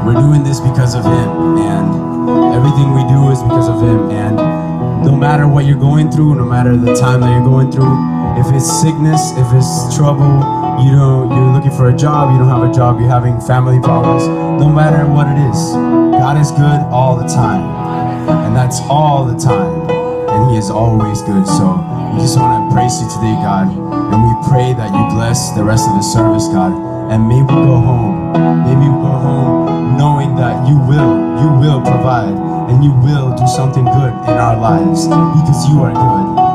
we're doing this because of Him, and everything we do is because of Him. And no matter what you're going through, no matter the time that you're going through, if it's sickness, if it's trouble, you're looking for a job, you don't have a job, you're having family problems, no matter what it is, God is good all the time. And that's all the time. And He is always good. So we just want to praise You today, God. And we pray that You bless the rest of the service, God. And may we go home. Maybe we go home knowing that You will provide, and You will do something good in our lives, because You are good.